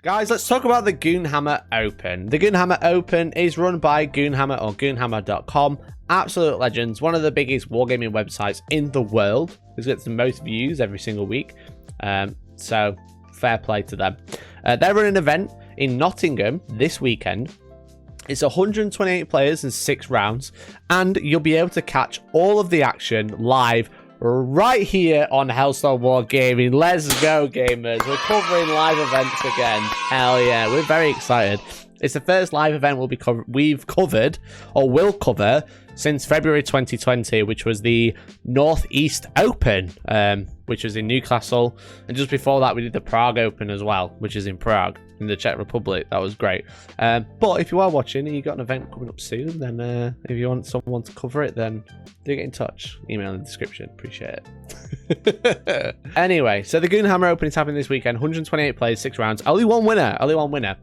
Guys, let's talk about the Goonhammer Open. The Goonhammer Open is run by Goonhammer or Goonhammer.com. Absolute legends, one of the biggest wargaming websites in the world. It gets the most views every single week. So fair play to them. They're running an event in Nottingham this weekend. It's 128 players and 6 rounds, and you'll be able to catch all of the action live right here on Hellstormwargaming. Let's go, gamers. We're covering live events again. Hell yeah, we're very excited. It's the first live event we've covered or will cover since February 2020, which was the Northeast Open, which was in Newcastle. And just before that, we did the Prague Open as well, which is in Prague, in the Czech Republic. That was great. But if you are watching and you've got an event coming up soon, then if you want someone to cover it, then do get in touch. Email in the description. Appreciate it. Anyway, so the Goonhammer Open is happening this weekend. 128 players, 6 rounds. Only one winner. Only one winner.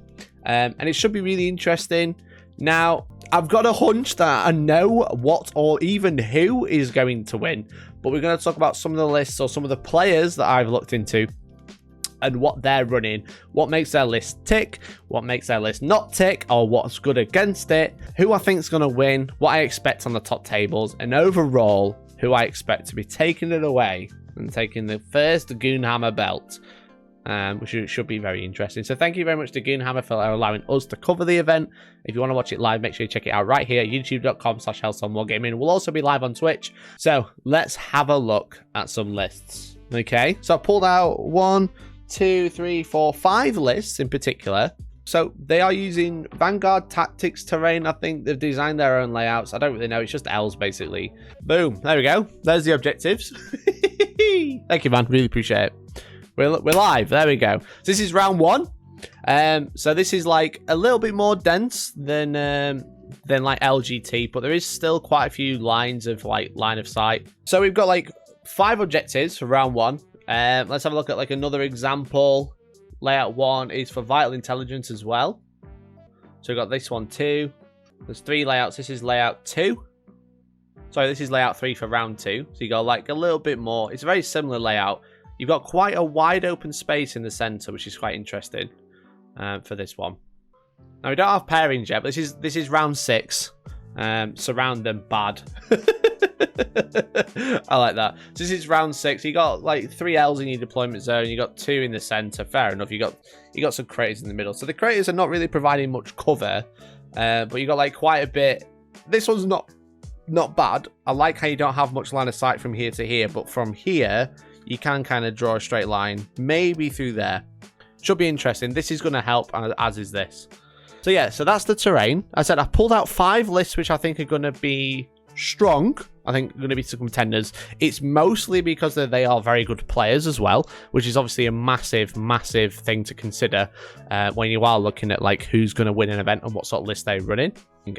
And it should be really interesting. Now, I've got a hunch that I know what or even who is going to win, but we're going to talk about some of the lists or some of the players that I've looked into and what they're running, what makes their list tick, what makes their list not tick, or what's good against it, who I think is going to win, what I expect on the top tables, and overall, who I expect to be taking it away and taking the first Goonhammer belt. Which should be very interesting. So thank you very much to Goonhammer for allowing us to cover the event. If you want to watch it live, make sure you check it out right here, youtube.com/Hellstormwargaming. We'll also be live on Twitch. So let's have a look at some lists. Okay, so I pulled out 1, 2, 3, 4, 5 lists in particular. So they are using Vanguard Tactics terrain. I think they've designed their own layouts. I don't really know. It's just L's basically. Boom. There we go. There's the objectives. Thank you, man. Really appreciate it. We're live. There we go. So this is round 1. So this is like a little bit more dense than like LGT, but there is still quite a few lines of like line of sight. So we've got like 5 objectives for round 1. Let's have a look at like another example. Layout 1 is for vital intelligence as well. So we've got this one too. There's 3 layouts. This is layout 2. Sorry, this is layout 3 for round 2. So you got like a little bit more. It's a very similar layout. You've got quite a wide open space in the center, which is quite interesting for this one. Now, we don't have pairings yet, but this is round 6. Surround them bad. I like that. So this is round 6. You got like 3 L's in your deployment zone. You got 2 in the center. Fair enough. You got some craters in the middle. So the craters are not really providing much cover, but you got like quite a bit. This one's not bad. I like how you don't have much line of sight from here to here, but from here you can kind of draw a straight line, maybe through there. Should be interesting. This is going to help, as is this. So yeah, so that's the terrain. I said I pulled out 5 lists, which I think are going to be strong. I think going to be some contenders. It's mostly because they are very good players as well, which is obviously a massive, massive thing to consider when you are looking at like who's going to win an event and what sort of list they're running.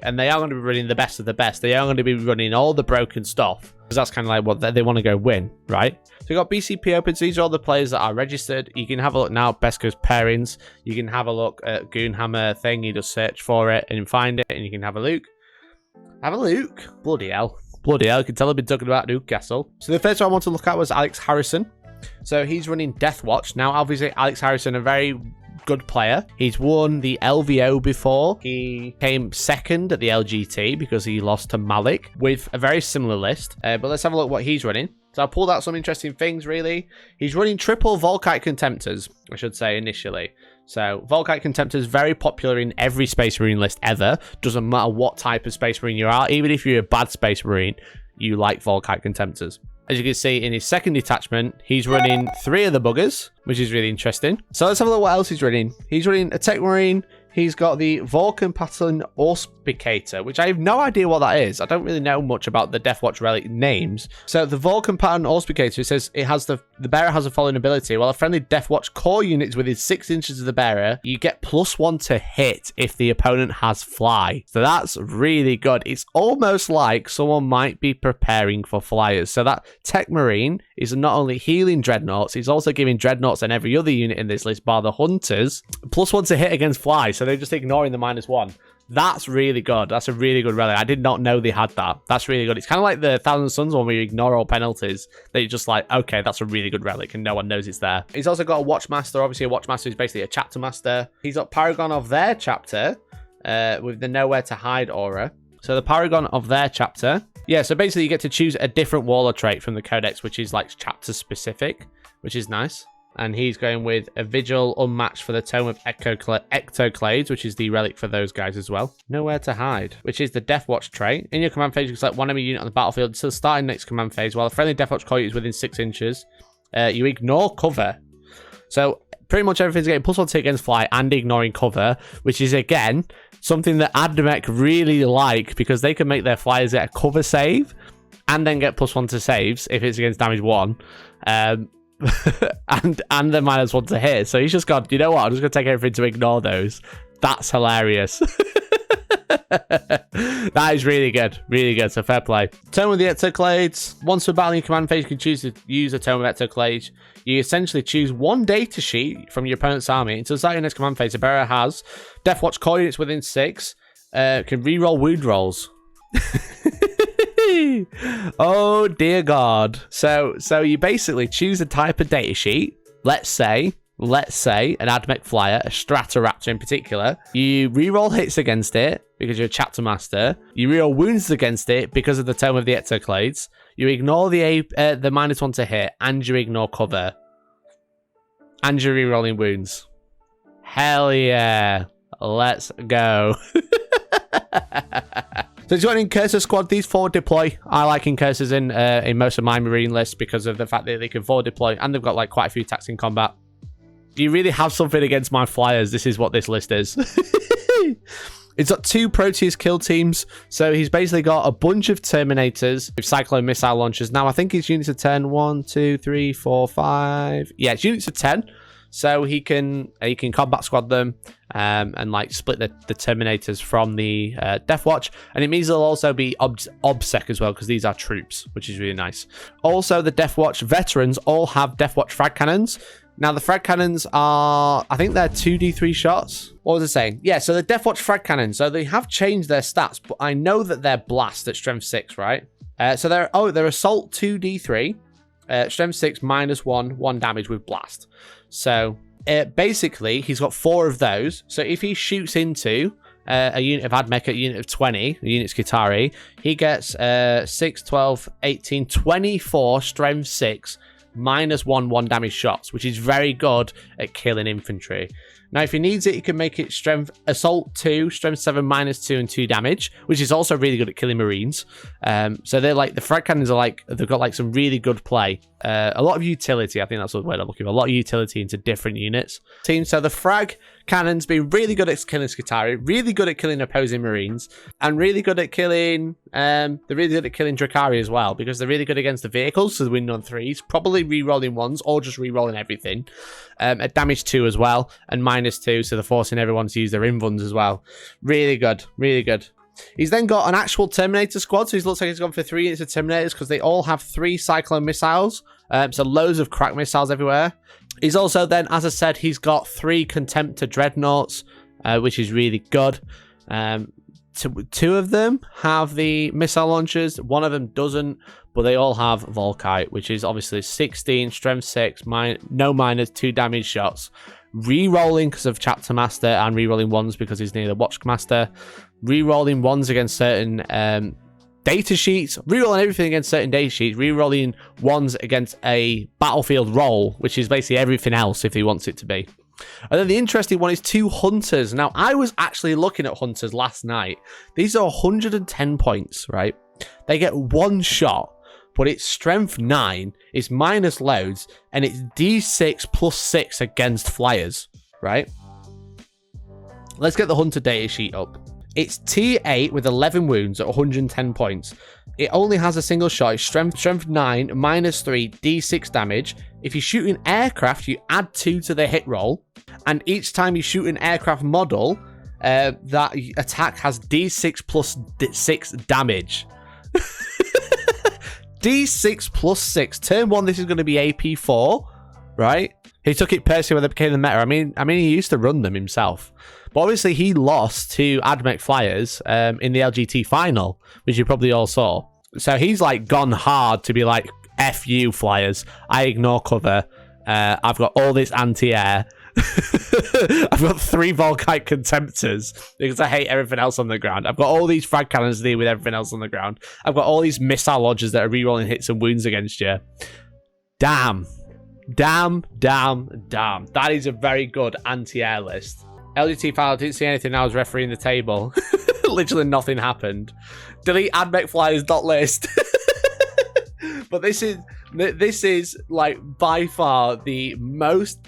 And they are going to be running the best of the best. They are going to be running all the broken stuff, because that's kind of like what they want to go win, right? So we've got BCP open. So these are all the players that are registered. You can have a look now at Best Goes Pairings. You can have a look at Goonhammer thing. You just search for it and find it, and you can have a look. Have a look. Bloody hell. Bloody hell. You can tell I've been talking about Newcastle. So the first one I want to look at was Alex Harrison. So he's running Deathwatch. Now, obviously, Alex Harrison, a very good player. He's won the LVO before. He came second at the LGT because he lost to Malik with a very similar list. But let's have a look what he's running. So I pulled out some interesting things, really. He's running triple Volkite Contemptors, I should say, initially. So Volkite Contemptors, very popular in every Space Marine list ever. Doesn't matter what type of Space Marine you are. Even if you're a bad Space Marine, you like Volkite Contemptors. As you can see in his second detachment, he's running 3 of the buggers, which is really interesting. So let's have a look what else he's running. He's running a Tech Marine. He's got the Vulcan Pattern Auspicator, which I have no idea what that is. I don't really know much about the Deathwatch relic names. So the Vulcan Pattern Auspicator, it says it has the bearer has the following ability. While a friendly Deathwatch core unit is within 6 inches of the bearer, you get +1 to hit if the opponent has fly. So that's really good. It's almost like someone might be preparing for flyers. So that Tech Marine is not only healing Dreadnoughts, he's also giving Dreadnoughts and every other unit in this list, bar the Hunters, +1 to hit against fly. So they're just ignoring the -1. That's really good. That's a really good relic. I did not know they had that. That's really good. It's kind of like the Thousand Suns one where you ignore all penalties. That you're just like, okay, that's a really good relic and no one knows it's there. He's also got a Watchmaster. Obviously, a Watchmaster is basically a chapter master. He's got Paragon of their chapter with the Nowhere to Hide aura. So the Paragon of their chapter. Yeah, so basically you get to choose a different Warlord trait from the Codex, which is like chapter specific, which is nice. And he's going with a Vigil unmatched for the Tome of Ectoclades, which is the relic for those guys as well. Nowhere to Hide, which is the Deathwatch trait. In your command phase, you can select one enemy unit on the battlefield until starting next command phase. While a friendly Deathwatch coil is within 6 inches, you ignore cover. So pretty much everything's getting +1 to hit against fly and ignoring cover, which is, again, something that Admech really like because they can make their flyers get a cover save and then get +1 to saves if it's against damage 1. And the -1 to hit. So he's just gone, you know what? I'm just going to take everything to ignore those. That's hilarious. That is really good. Really good. So fair play. Tome of the Ectoclades. Once per battle in your command phase, you can choose to use a Tome of Ectoclades. You essentially choose one data sheet from your opponent's army. Until the start of your next command phase, the bearer has Deathwatch coil units within 6. Can reroll wound rolls. Oh dear God. So you basically choose a type of data sheet. Let's say an Admech flyer, a Stratoraptor in particular. You reroll hits against it because you're a chapter master. You reroll wounds against it because of the Tome of the Ectoclades. You ignore the -1 to hit, and you ignore cover. And you're rerolling wounds. Hell yeah. Let's go. So if you want Incursor squad, these forward deploy. I like Incursors in most of my Marine lists because of the fact that they can forward deploy and they've got like quite a few attacks in combat. Do you really have something against my flyers? This is what this list is. It's got 2 Proteus kill teams. So he's basically got a bunch of Terminators with Cyclone missile launchers. Now I think his units of 10. 1, 2, 3, 4, 5. Yeah, it's units of 10. So he can combat squad them and like split the Terminators from the Deathwatch. And it means they'll also be OBSEC as well because these are troops, which is really nice. Also, the Deathwatch veterans all have Deathwatch frag cannons. Now, the frag cannons are, I think they're 2d3 shots. What was I saying? Yeah, so the Deathwatch frag cannons, so they have changed their stats, but I know that they're blast at strength 6, right? So they're assault 2d3, strength 6 -1, 1 damage with blast. So basically, he's got 4 of those. So if he shoots into a unit of Admech, a unit of 20, the unit's Skitarii, he gets 6, 12, 18, 24 strength 6 -1, 1 damage shots, which is very good at killing infantry. Now, if he needs it, he can make it strength assault 2, strength 7 -2 and 2 damage, which is also really good at killing Marines. So they're like the frag cannons are like they've got like some really good play. A lot of utility. I think that's the word I'm looking for. A lot of utility into different units. So the frag cannons being really good at killing Skitarii, really good at killing opposing Marines, and really good at killing. They're really good at killing Drukhari as well because they're really good against the vehicles. So the win on 3s, probably re-rolling 1s or just re-rolling everything. At damage 2 as well, and -2, so they're forcing everyone to use their invulns as well. Really good, really good. He's then got an actual Terminator squad, so he looks like he's gone for 3 units of Terminators because they all have 3 Cyclone missiles, so loads of crack missiles everywhere. He's also then, as I said, he's got 3 Contemptor Dreadnoughts, which is really good. 2 of them have the missile launchers, 1 of them doesn't, but they all have Volkite, which is obviously 16, strength 6, no -2 damage shots. Re-rolling because of Chapter Master and re-rolling 1s because he's near the Watchmaster. Re-rolling 1s against certain data sheets. Re-rolling everything against certain data sheets. Re-rolling 1s against a battlefield roll, which is basically everything else if he wants it to be. And then the interesting one is 2 Hunters. Now, I was actually looking at Hunters last night. These are 110 points, right? They get 1 shot, but it's strength 9, it's minus loads, and it's D6 +6 against flyers, right? Let's get the Hunter data sheet up. It's T8 with 11 wounds at 110 points. It only has a single shot. It's strength 9, -3, D6 damage. If you shoot an aircraft, you add 2 to the hit roll. And each time you shoot an aircraft model, that attack has D6 +6 damage. D6 +6. Turn 1, this is going to be AP4, right? He took it personally when they became the meta. I mean, he used to run them himself. But obviously, he lost to Admech Flyers in the LGT final, which you probably all saw. So he's like gone hard to be like, F you, Flyers. I ignore cover. I've got all this anti-air. I've got 3 Volkite Contemptors because I hate everything else on the ground. I've got all these frag cannons to deal with everything else on the ground. I've got all these missile lodges that are rerolling hits and wounds against you. Damn. That is a very good anti-air list. LGT file, I didn't see anything. I was refereeing the table. Literally nothing happened. Delete Admech Flyers .list. But this is like by far the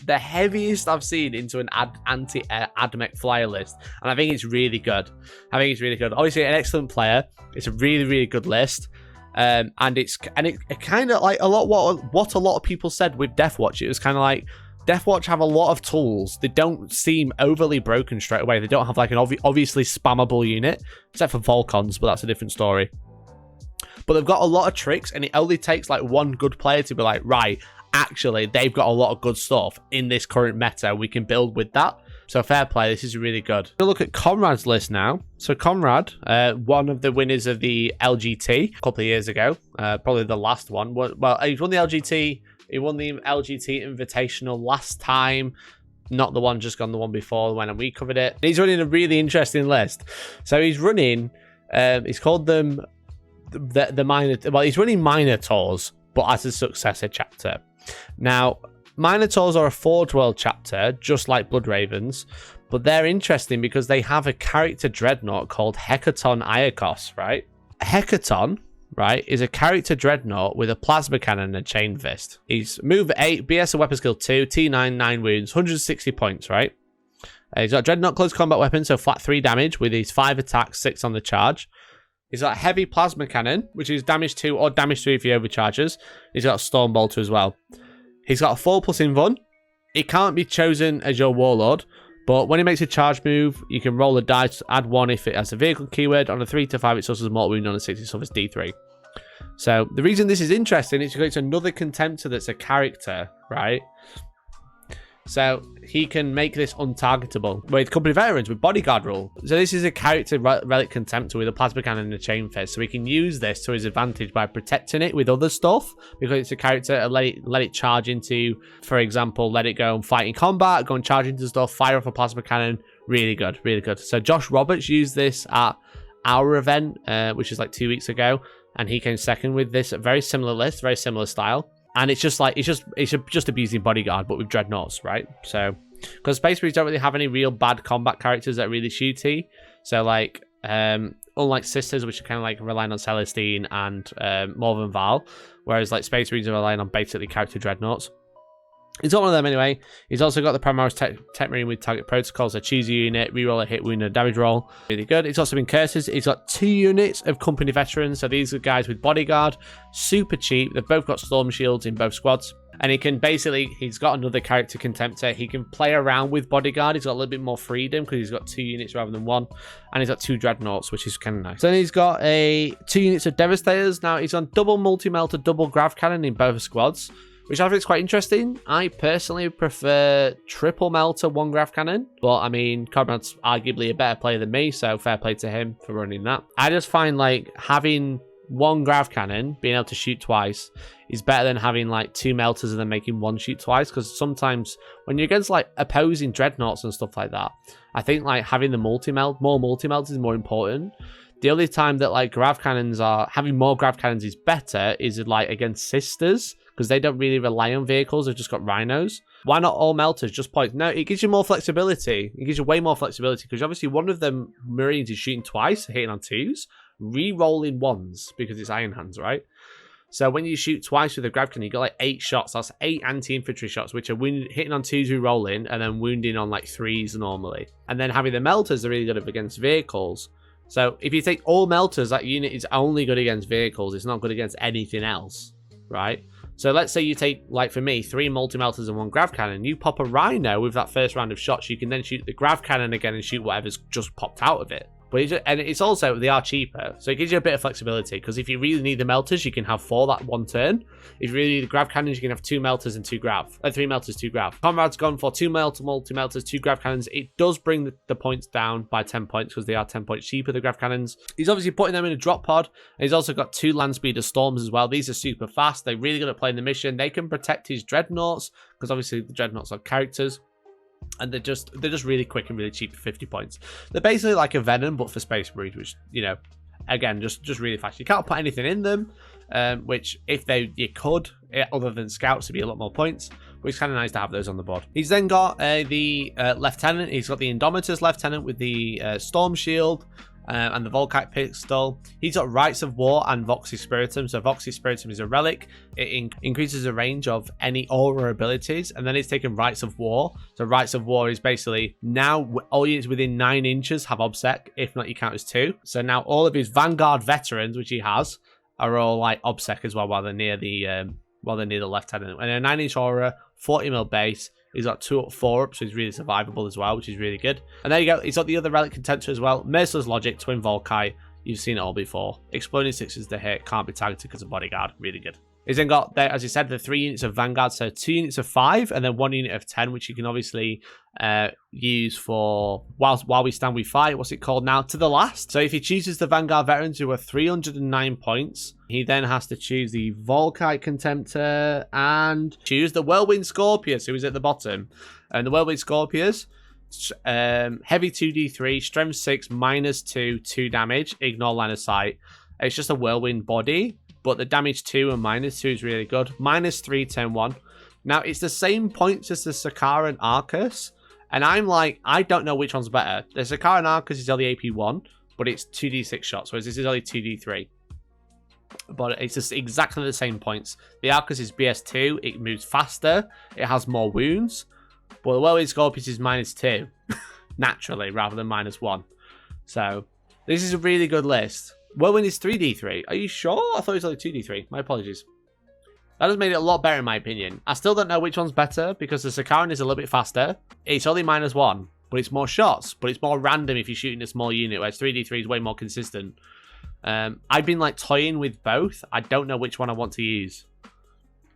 heaviest I've seen into an anti-air Admech flyer list, and I think it's really good. Obviously, an excellent player. It's a really good list, and it kind of like a lot what a lot of people said with Deathwatch. It was kind of like Deathwatch have a lot of tools. They don't seem overly broken straight away. They don't have like an obviously spammable unit, except for Volcons, but that's a different story. But they've got a lot of tricks, and it only takes like one good player to be like, right, actually, they've got a lot of good stuff in this current meta. We can build with that. So fair play. This is really good. We'll look at Conrad's list now. So Conrad, one of the winners of the LGT a couple of years ago, probably the last one. Well, he's won the LGT. He won the LGT Invitational last time. Not the one just gone, the one before when we covered it. He's running a really interesting list. So he's running, he's called them the Minotaurs. Well, he's running Minotaurs, but as a successor chapter. Now, Minotaurs are a Forge World chapter, just like Blood Ravens, but they're interesting because they have a character dreadnought called Hecaton Iacos, right? Hecaton, right, is a character dreadnought with a plasma cannon and a chain fist. He's move 8, BS and weapon skill 2, T9, 9 wounds, 160 points, right? He's got dreadnought close combat weapon, so flat 3 damage with his 5 attacks, 6 on the charge. He's got a heavy plasma cannon, which is damage 2 or damage 3 if he overcharges. He's got a storm bolter as well. He's got a 4+ invuln. It can't be chosen as your warlord, but when he makes a charge move, you can roll a dice, add 1 if it has a vehicle keyword. On a 3 to 5, it suffers a mortal wound. On a 6, it suffers D3. So the reason this is interesting is because it's another contemptor that's a character, right? So he can make this untargetable with company veterans with bodyguard rule. So this is a character relic contemptor with a plasma cannon and a chain fist. So he can use this to his advantage by protecting it with other stuff because it's a character and let it charge into, for example, let it go and fight in combat, go and charge into stuff, fire off a plasma cannon. Really good, really good. So Josh Roberts used this at our event, which is like 2 weeks ago, and he came second with this. A very similar list, very similar style. And it's just like, it's just abusing bodyguard, but with dreadnoughts, right? So, because Space Marines don't really have any real bad combat characters that are really shooty. So, like, unlike Sisters, which are kind of like relying on Celestine and Morven Val, whereas like Space Marines are relying on basically character dreadnoughts. He's got one of them anyway. He's also got the Primaris Tech Marine with target protocols. So choose a unit, reroll a hit, wound, and a damage roll. Really good. He's also been curses. He's got 2 units of company veterans. So these are guys with bodyguard. Super cheap. They've both got storm shields in both squads. And he can basically, he's got another character contemptor. He can play around with bodyguard. He's got a little bit more freedom because he's got 2 units rather than 1. And he's got 2 dreadnoughts, which is kind of nice. Then he's got 2 units of devastators. Now he's on double multi-melter, double grav cannon in both squads, which I think is quite interesting. I personally prefer triple melter, 1 grav cannon, but I mean, Conrad's arguably a better player than me, so fair play to him for running that. I just find like having 1 grav cannon, being able to shoot twice, is better than having like 2 melters and then making 1 shoot twice, because sometimes when you're against like opposing dreadnoughts and stuff like that, I think like having the more multi-melters is more important. The only time that like grav cannons are, having more grav cannons is better is like against Sisters, because they don't really rely on vehicles. They've just got rhinos. Why not all melters? Just points. No, it gives you more flexibility. It gives you way more flexibility because obviously one of them Marines is shooting twice, hitting on 2s, re-rolling 1s because it's IronHands, right? So when you shoot twice with a grav cannon, you got like 8 shots. That's 8 anti-infantry shots, which are hitting on 2s, re-rolling, and then wounding on like 3s normally. And then having the melters are really good against vehicles. So if you take all melters, that unit is only good against vehicles. It's not good against anything else, right? So let's say you take, like for me, 3 multi-melters and 1 grav cannon. You pop a rhino with that first round of shots. You can then shoot the grav cannon again and shoot whatever's just popped out of it. But it's also, they are cheaper, so it gives you a bit of flexibility, because if you really need the melters, you can have 4 that one turn. If you really need the grav cannons, you can have 2 melters and 2 grav. 3 melters, 2 grav. Conrad's gone for 2 multi-melters, 2 grav cannons. It does bring the points down by 10 points, because they are 10 points cheaper, the grav cannons. He's obviously putting them in a drop pod, and he's also got 2 land speeder storms as well. These are super fast. They're really good at playing the mission. They can protect his dreadnoughts, because obviously the dreadnoughts are characters. And they're just really quick and really cheap for 50 points. They're basically like a Venom, but for Space Marines, which, you know, again, just really fast. You can't put anything in them, which if you could, other than scouts, it'd be a lot more points. But it's kind of nice to have those on the board. He's then got the Lieutenant. He's got the Indomitus Lieutenant with the Storm Shield. And the Volkite pistol. He's got Rites of War and Voxy Spiritum. So Voxy Spiritum is a relic. It increases the range of any aura abilities, and then it's taken Rites of War. So Rites of War is basically now all units within 9 inches have OBSEC. If not, you count as 2. So now all of his Vanguard veterans, which he has, are all like OBSEC as well while they're near the Lieutenant. And a 9-inch aura, 40 mil base. He's got 2 up, 4 up, so he's really survivable as well, which is really good. And there you go. He's got the other relic contender as well. Merciless Logic, Twin Volkite. You've seen it all before. Exploding 6s to hit. Can't be targeted because of Bodyguard. Really good. He's then got, as you said, the 3 units of Vanguard. So 2 units of 5 and then 1 unit of 10, which you can obviously use for while we stand, we fight. What's it called now? To the last. So if he chooses the Vanguard veterans who are 309 points, he then has to choose the Volkite Contemptor and choose the Whirlwind Scorpius, who is at the bottom. And the Whirlwind Scorpius, heavy 2d3, strength 6, -2, 2 damage, ignore line of sight. It's just a whirlwind body, but the damage 2 and -2 is really good. -3, turn 1. Now, it's the same points as the Sakaran Arcus, and I'm like, I don't know which one's better. The Sakaran Arcus is only AP1, but it's 2d6 shots, whereas this is only 2d3. But it's just exactly the same points. The Arcus is BS2, it moves faster, it has more wounds, but the Whirlwind Scorpius is -2, naturally, rather than -1. So, this is a really good list. Whirlwind is 3d3. Are you sure? I thought it was only 2d3. My apologies. That has made it a lot better in my opinion. I still don't know which one's better because the Sakaran is a little bit faster. It's only -1, but it's more shots, but it's more random if you're shooting a small unit, whereas 3d3 is way more consistent. I've been like toying with both. I don't know which one I want to use.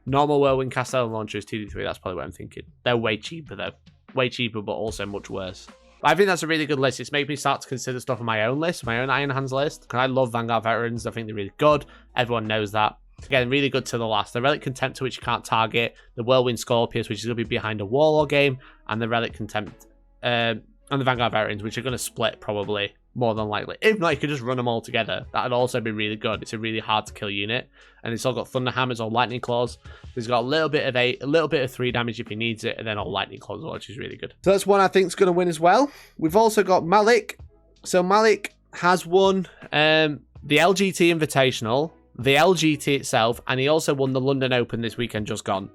Normal Whirlwind Castell Launcher is 2d3. That's probably what I'm thinking. They're way cheaper though. Way cheaper, but also much worse. I think that's a really good list. It's made me start to consider stuff on my own list, my own IronHands list. Because I love Vanguard veterans. I think they're really good. Everyone knows that. Again, really good to the last. The Relic Contemptor, which you can't target. The Whirlwind Scorpius, which is going to be behind a Warlord game. And the Relic Contempt. And the Vanguard veterans, which are going to split probably. More than likely. If not, you could just run them all together. That'd also be really good. It's a really hard to kill unit. And it's all got Thunder Hammers or Lightning Claws. It's got a little bit of 3 damage if he needs it, and then all Lightning Claws, which is really good. So that's one I think is going to win as well. We've also got Malik. So Malik has won the LGT Invitational, the LGT itself, and he also won the London Open this weekend just gone.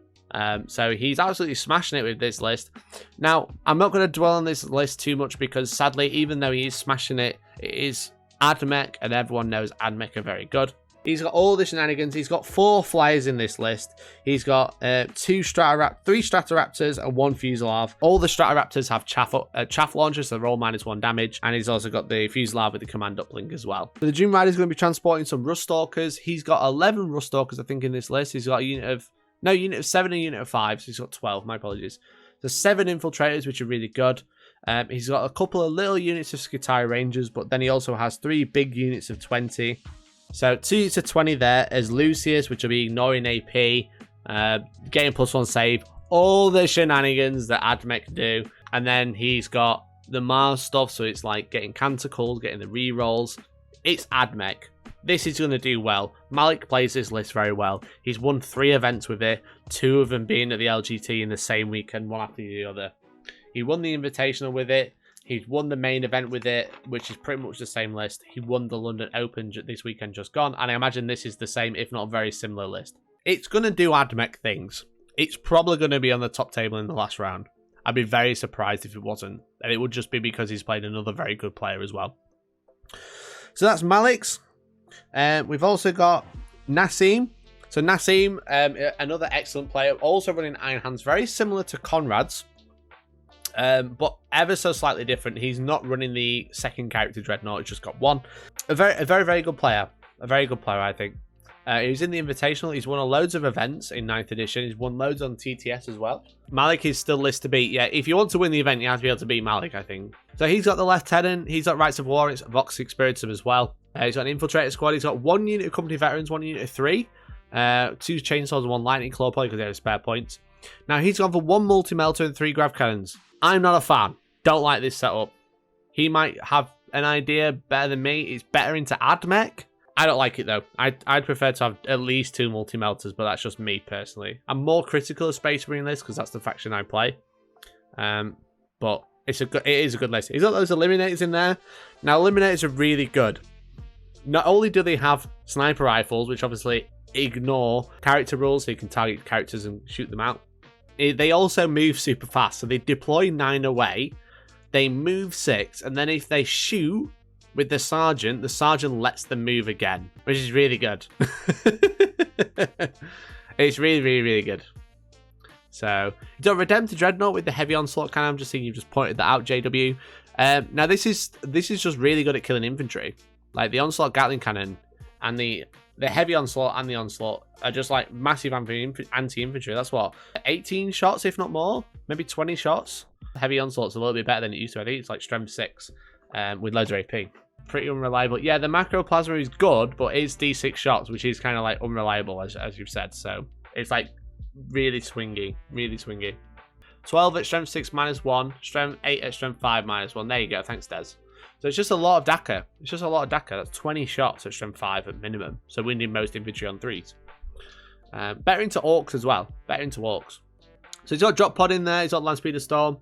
So he's absolutely smashing it with this list. Now, I'm not going to dwell on this list too much because sadly, even though he is smashing it, it is Admech, and everyone knows Admech are very good. He's got all the shenanigans. He's got 4 flyers in this list. He's got 3 Stratoraptors and 1 Fusilave. All the Stratoraptors have chaff launchers, so they're all -1 damage. And he's also got the Fusilave with the command uplink as well. So the Doom Rider is going to be transporting some Rust Stalkers. He's got 11 Rust Stalkers, I think, in this list. He's got a unit of 7 and a unit of 5, so he's got 12, my apologies. So 7 Infiltrators, which are really good. He's got a couple of little units of Skitarii Rangers, but then he also has 3 big units of 20. So 2 units of 20 there as Lucius, which will be ignoring AP, getting +1 save, all the shenanigans that Admech do. And then he's got the Mars stuff, so it's like getting Canticles, getting the rerolls. It's Admech. This is going to do well. Malik plays this list very well. He's won 3 events with it, 2 of them being at the LGT in the same weekend, one after the other. He won the Invitational with it. He's won the main event with it, which is pretty much the same list. He won the London Open this weekend just gone, and I imagine this is the same, if not a very similar list. It's going to do Admech things. It's probably going to be on the top table in the last round. I'd be very surprised if it wasn't, and it would just be because he's played another very good player as well. So that's Malik's. We've also got Nassim. So Nassim, another excellent player, also running IronHands, very similar to Conrad's. But ever so slightly different. He's not running the second character Dreadnought. He's just got one. A very good player. A very good player, I think. He's in the Invitational. He's won loads of events in 9th edition. He's won loads on TTS as well. Malik is still list to beat. Yeah, if you want to win the event, you have to be able to beat Malik, I think. So he's got the Lieutenant. He's got Rights of War. It's Vox Experience as well. He's got an Infiltrator Squad. He's got 1 unit of Company Veterans, 1 unit of 3. 2 Chainsaws and 1 Lightning Claw, probably because they have spare points. Now he's gone for 1 Multi-Melter and 3 Grav Cannons. I'm not a fan. Don't like this setup. He might have an idea better than me. It's better into Admech. I don't like it though. I'd prefer to have at least 2 multi-melters, but that's just me personally. I'm more critical of Space Marine list because that's the faction I play. But it is a good list. He's got those Eliminators in there. Now Eliminators are really good. Not only do they have sniper rifles, which obviously ignore character rules, so you can target characters and shoot them out. They also move super fast, so they deploy 9 away. They move 6, and then if they shoot with the sergeant lets them move again, which is really good. It's really good. So you've got Redemptor Dreadnought with the heavy onslaught cannon. I'm just seeing you've just pointed that out, JW. Now this is just really good at killing infantry. Like the onslaught Gatling cannon and the heavy onslaught and the onslaught are just like massive anti-infantry. That's what, 18 shots if not more, maybe 20 shots. The heavy onslaught's a little bit better than it used to. I think it's like strength 6 with loads of AP. Pretty unreliable. Yeah, the macro plasma is good, but it's D6 shots, which is kind of like unreliable, as you've said. So it's like really swingy. 12 at strength 6 -1, strength 8 at strength 5 -1. There you go. Thanks, Des. So it's just a lot of DACA. That's 20 shots at strength 5 at minimum. So winning most infantry on 3s. Better into Orcs as well. So he's got Drop Pod in there. He's got Landspeeder Storm.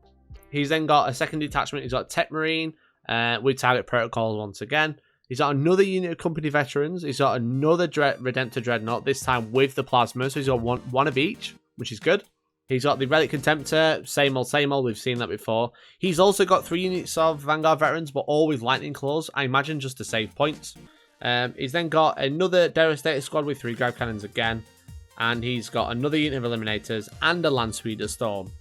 He's then got a second detachment. He's got Tech Marine. With target protocols once again. He's got another unit of Company Veterans. He's got another Redemptor Dreadnought, this time with the Plasma. So he's got one of each, which is good. He's got the Relic Contemptor, same old. We've seen that before. He's also got 3 units of Vanguard Veterans, but all with Lightning Claws, I imagine just to save points. He's then got another Devastator Squad with 3 Grav Cannons again. And he's got another unit of Eliminators and a Landspeeder Storm.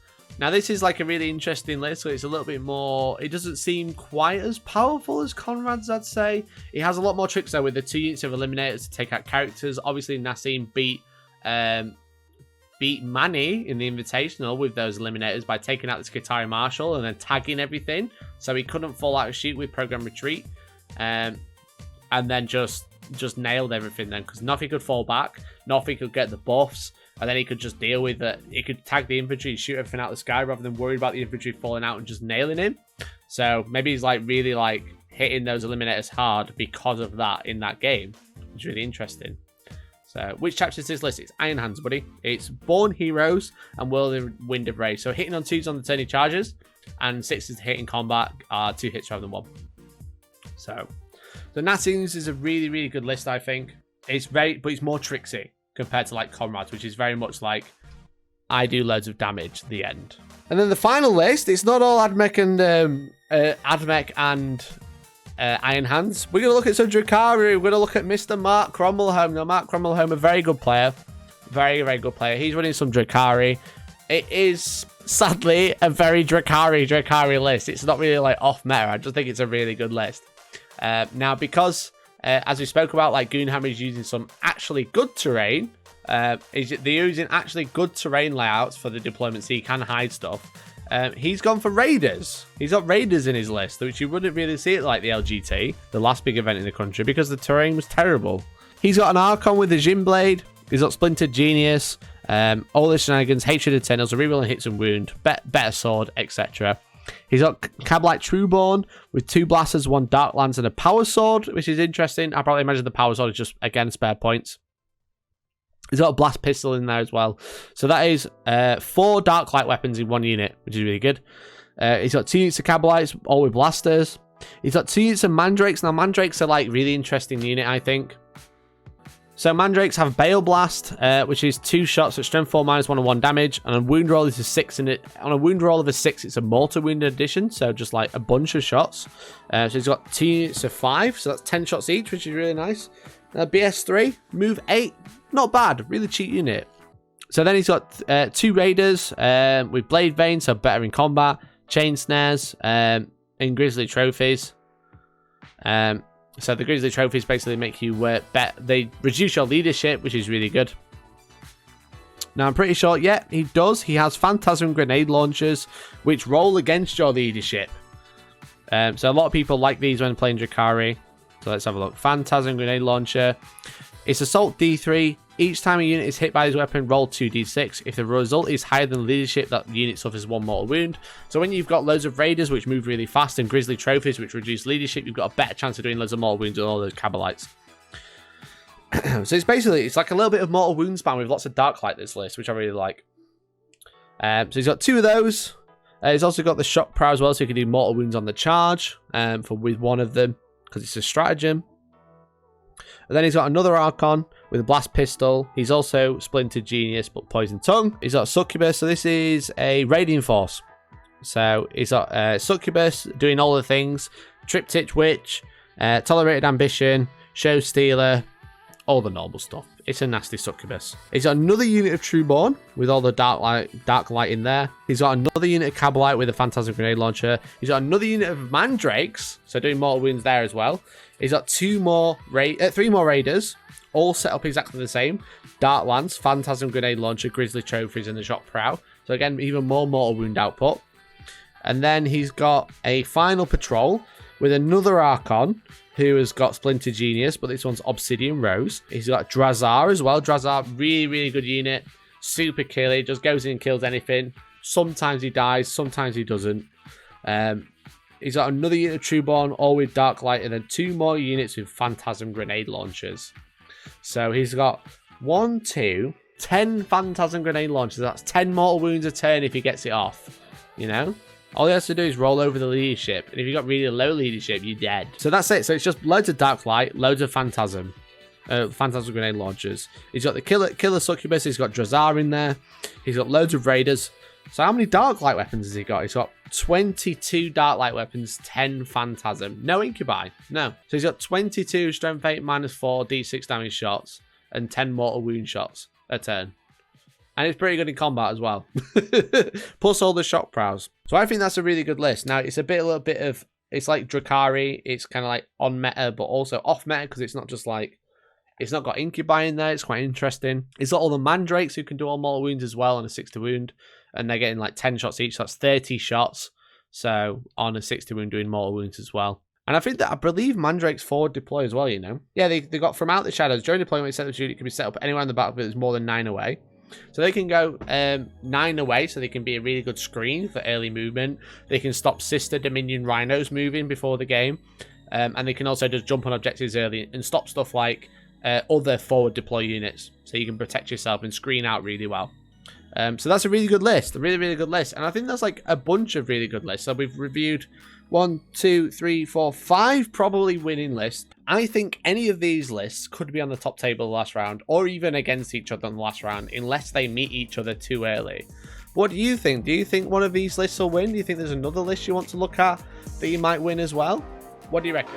Now, this is like a really interesting list, so it's a little bit more... It doesn't seem quite as powerful as Conrad's, I'd say. It has a lot more tricks, though, with the 2 units of Eliminators to take out characters. Obviously, Nassim beat Manny in the Invitational with those Eliminators by taking out the Skitarii Marshal and then tagging everything. So he couldn't fall out of shoot with Program Retreat. And then just nailed everything then, because nothing could fall back. Nothing could get the buffs. And then he could just deal with it. He could tag the infantry, shoot everything out of the sky rather than worry about the infantry falling out and just nailing him. So maybe he's like really like hitting those Eliminators hard because of that in that game. It's really interesting. So which chapter is this list? It's IronHands, buddy. It's Born Heroes and Whirlwind of Rage. So hitting on 2s on the turn he charges and 6s to hit in combat are 2 hits rather than 1. So Nassings is a really good list, I think. But it's more tricksy compared to like Comrades, which is very much like I do loads of damage at the end. And then the final list, it's not all Admech and IronHands. We're going to look at some Drukhari. We're going to look at Mr. Mark Cromwellhome. Now, Mark Cromwellhome, a very good player. Very good player. He's running some Drukhari. It is, sadly, a very Drukhari list. It's not really like off meta. I just think it's a really good list. Now, because... as we spoke about, like Goonhammer is using some actually good terrain. They're using actually good terrain layouts for the deployment, so you can hide stuff. He's gone for Raiders. He's got Raiders in his list, which you wouldn't really see it like the LGT, the last big event in the country, because the terrain was terrible. He's got an Archon with the Jin Blade. He's got Splintered Genius, all the shenanigans, Hatred of Tenils, a reroll and hits and wound, better sword, etc. He's got Cablite Trueborn with 2 blasters, 1 Dark Lance, and a Power Sword, which is interesting. I probably imagine the Power Sword is just, again, spare points. He's got a Blast Pistol in there as well. So that is 4 Dark Light weapons in 1 unit, which is really good. He's got 2 units of Cabalites, all with blasters. He's got 2 units of Mandrakes. Now, Mandrakes are like really interesting unit, I think. So Mandrakes have Bale Blast, which is 2 shots at strength 4 -1 and 1 damage, and a wound roll is a 6 in it. On a wound roll of a 6, it's a mortar wound addition, so just like a bunch of shots. So he's got 2 units of 5, so that's 10 shots each, which is really nice. BS3, move 8, not bad, really cheap unit. So then he's got 2 Raiders with Blade Vein, so better in combat. chain snares, and grizzly trophies. So the grizzly trophies basically make you they reduce your leadership, which is really good. Now, I'm pretty sure, yeah, he does. He has Phantasm grenade launchers, which roll against your leadership. So a lot of people like these when playing Drukhari. So let's have a look. Phantasm grenade launcher. It's Assault D3. Each time a unit is hit by his weapon, roll 2d6. If the result is higher than leadership, that unit suffers 1 mortal wound. So when you've got loads of raiders, which move really fast, and grizzly trophies, which reduce leadership, you've got a better chance of doing loads of mortal wounds with all those Cabalites. So it's like a little bit of mortal wound spam with lots of dark light this list, which I really like. So he's got 2 of those. He's also got the shock prow as well, so you can do mortal wounds on the charge with one of them, because it's a stratagem. And then he's got another Archon with a blast pistol. He's also Splintered Genius, but Poison Tongue. He's got Succubus, so this is a raiding force. So he's got Succubus doing all the things. Triptych Witch, Tolerated Ambition, Show Stealer, all the normal stuff. It's a nasty Succubus. He's got another unit of Trueborn with all the dark light in there. He's got another unit of Cabalite with a Phantasm grenade launcher. He's got another unit of Mandrakes, so doing mortal wounds there as well. He's got 3 more raiders, all set up exactly the same. Dark Lance, Phantasm grenade launcher, Grizzly trophies, and the shock prow. So again, even more mortal wound output. And then he's got a final patrol with another Archon, who has got Splinter Genius, but this one's Obsidian Rose. He's got Drazar as well. Drazar, really, really good unit. Super killy, just goes in and kills anything. Sometimes he dies, sometimes he doesn't. He's got another unit of Trueborn, all with Dark Light, and then 2 more units with Phantasm grenade launchers. So he's got 10 Phantasm grenade launchers. That's 10 mortal wounds a turn if he gets it off, you know? All he has to do is roll over the leadership, and if you've got really low leadership, you're dead. So that's it. So it's just loads of Dark Light, loads of Phantasm grenade launchers. He's got the Killer Succubus, he's got Drazar in there, he's got loads of Raiders. So how many Dark Light weapons has he got? He's got 22 Dark Light weapons, 10 Phantasm. No Incubi, no. So he's got 22 Strength 8 -4 D6 damage shots, and 10 mortal wound shots a turn. And it's pretty good in combat as well. Plus all the shock prows. So I think that's a really good list. Now, it's a little bit of... It's like Drukhari. It's kind of like on meta, but also off meta, because it's not just like... It's not got Incubi in there. It's quite interesting. It's got all the Mandrakes who can do all mortal wounds as well on a 6 wound. And they're getting like 10 shots each. So that's 30 shots. So on a 6 wound doing mortal wounds as well. And I believe Mandrakes forward deploy as well, you know. Yeah, they got from Out the Shadows. During deployment, set the unit can be set up anywhere on the battlefield there's more than 9 away. So they can go 9 away, so they can be a really good screen for early movement. They can stop sister Dominion Rhinos moving before the game. And they can also just jump on objectives early and stop stuff like other forward deploy units. So you can protect yourself and screen out really well. So that's a really good list. A really, really good list. And I think that's like a bunch of really good lists. So we've reviewed 1, 2, 3, 4, 5 probably winning lists. I think any of these lists could be on the top table the last round, or even against each other in the last round, unless they meet each other too early. What do you think? Do you think one of these lists will win? Do you think there's another list you want to look at that you might win as well? What do you reckon?